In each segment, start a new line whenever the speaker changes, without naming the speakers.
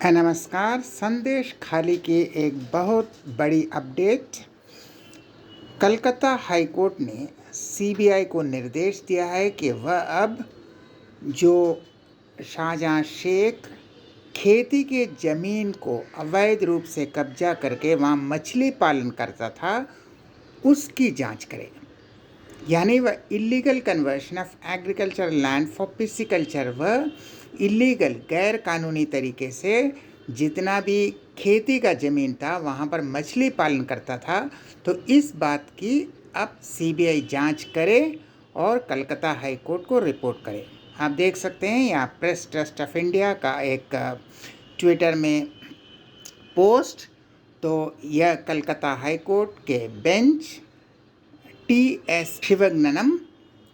नमस्कार। संदेश खाली की एक बहुत बड़ी अपडेट। कलकत्ता हाई कोर्ट ने सीबीआई को निर्देश दिया है कि वह अब जो शाहजहां शेख खेती के ज़मीन को अवैध रूप से कब्जा करके वहाँ मछली पालन करता था उसकी जांच करे। यानी वह illegal conversion of agriculture land for pisciculture, वह इलीगल गैर कानूनी तरीके से जितना भी खेती का ज़मीन था वहाँ पर मछली पालन करता था। तो इस बात की अब सीबीआई जांच करे और कलकत्ता हाई कोर्ट को रिपोर्ट करे। आप देख सकते हैं यहाँ प्रेस ट्रस्ट ऑफ इंडिया का एक ट्विटर में पोस्ट। तो यह कलकत्ता हाई कोर्ट के बेंच टी.एस. शिवगन्नम,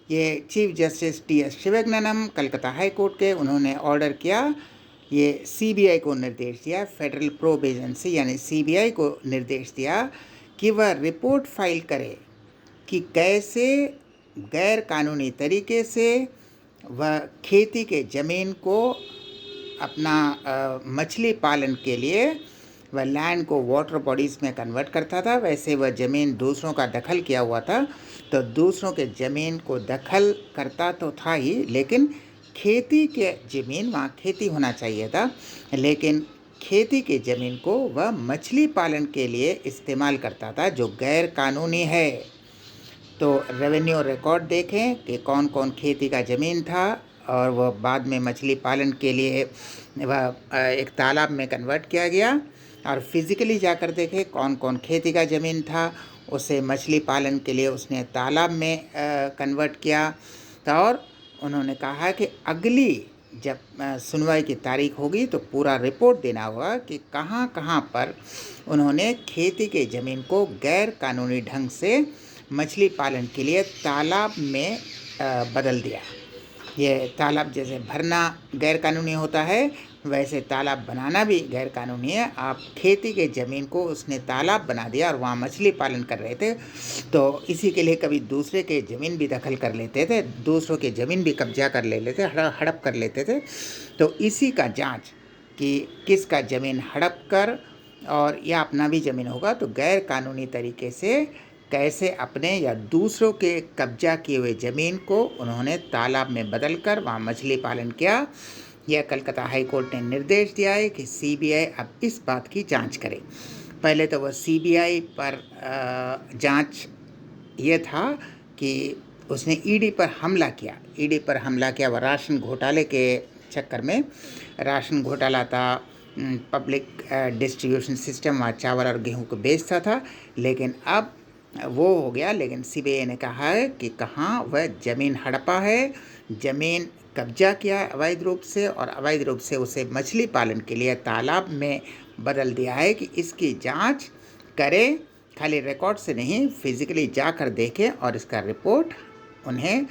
ये chief justice T S. Sivagnanam Calcutta high court के, उन्होंने ऑर्डर किया, ये सीबीआई को निर्देश दिया, फेडरल प्रोब एजेंसी यानी सीबीआई को निर्देश दिया कि वह रिपोर्ट फाइल करे कि कैसे गैर कानूनी तरीके से वह खेती के ज़मीन को अपना मछली पालन के लिए वह लैंड को वाटर बॉडीज़ में कन्वर्ट करता था। वैसे वह ज़मीन दूसरों का दखल किया हुआ था, तो दूसरों के ज़मीन को दखल करता तो था ही, लेकिन खेती के ज़मीन वहाँ खेती होना चाहिए था, लेकिन खेती की ज़मीन को वह मछली पालन के लिए इस्तेमाल करता था, जो गैर कानूनी है। तो रेवेन्यू रिकॉर्ड देखें कि कौन कौन खेती का ज़मीन था, और वह बाद में मछली पालन के लिए वह एक तालाब में कन्वर्ट किया गया, और फिज़िकली जाकर देखें कौन कौन खेती का ज़मीन था, उसे मछली पालन के लिए उसने तालाब में कन्वर्ट किया। तो और उन्होंने कहा कि अगली जब सुनवाई की तारीख होगी तो पूरा रिपोर्ट देना होगा कि कहाँ कहाँ पर उन्होंने खेती के ज़मीन को गैर कानूनी ढंग से मछली पालन के लिए तालाब में बदल दिया। ये तालाब जैसे भरना गैर कानूनी होता है, वैसे तालाब बनाना भी गैर कानूनी है। आप खेती के ज़मीन को उसने तालाब बना दिया और वहाँ मछली पालन कर रहे थे, तो इसी के लिए कभी दूसरे के ज़मीन भी दखल कर लेते थे, दूसरों के ज़मीन भी कब्जा कर लेते, हड़प कर लेते थे। तो इसी का जांच कि किसका ज़मीन हड़प कर और या अपना भी ज़मीन होगा तो गैर कानूनी तरीके से कैसे अपने या दूसरों के कब्जा किए हुए ज़मीन को उन्होंने तालाब में बदलकर वहाँ मछली पालन किया। यह कलकत्ता हाई कोर्ट ने निर्देश दिया है कि सीबीआई अब इस बात की जांच करे। पहले तो वह सीबीआई पर जांच ये था कि उसने ईडी पर हमला किया। वह राशन घोटाले के चक्कर में, राशन घोटाला था, पब्लिक डिस्ट्रीब्यूशन सिस्टम, वहाँ चावल और गेहूँ को बेचता था, लेकिन अब वो हो गया। लेकिन सीबीआई ने कहा है कि कहाँ वह ज़मीन हड़पा है, ज़मीन कब्जा किया अवैध रूप से, और अवैध रूप से उसे मछली पालन के लिए तालाब में बदल दिया है, कि इसकी जांच करें, खाली रिकॉर्ड से नहीं, फिज़िकली जाकर देखें, और इसका रिपोर्ट उन्हें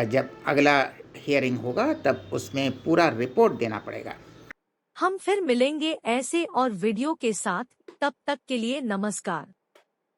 जब अगला हियरिंग होगा तब उसमें पूरा रिपोर्ट देना पड़ेगा।
हम फिर मिलेंगे ऐसे और वीडियो के साथ, तब तक के लिए नमस्कार।